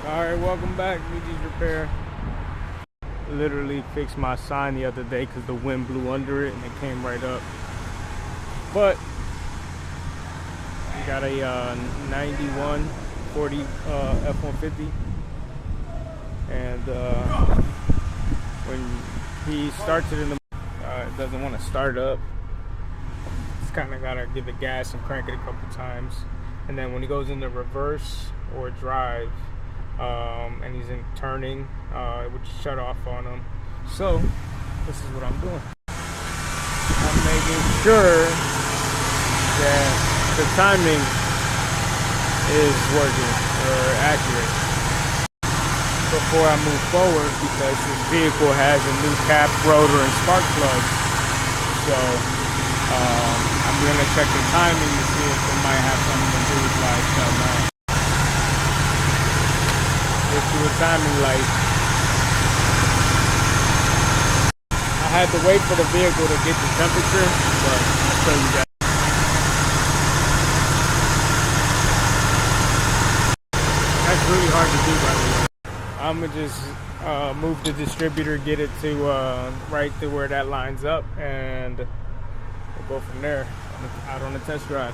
Alright, welcome back, BG's Repair. Literally fixed my sign the other day because the wind blew under it and it came right up. But we got a 91 40 F-150, and when he starts it in the it doesn't want to start up. It's kind of gotta give it gas and crank it a couple times, and then when he goes into reverse or drive, and he's in turning, it would shut off on him. So this is what I'm doing. I'm making sure that the timing is working or accurate before I move forward, because this vehicle has a new cap, rotor, and spark plug. So I'm gonna check the timing to see if it might have something to do with let's do a timing light. I had to wait for the vehicle to get the temperature, but I'll show you guys. That's really hard to do, by the way. I'm gonna just move the distributor, get it to right to where that lines up, and we'll go from there out on the test drive.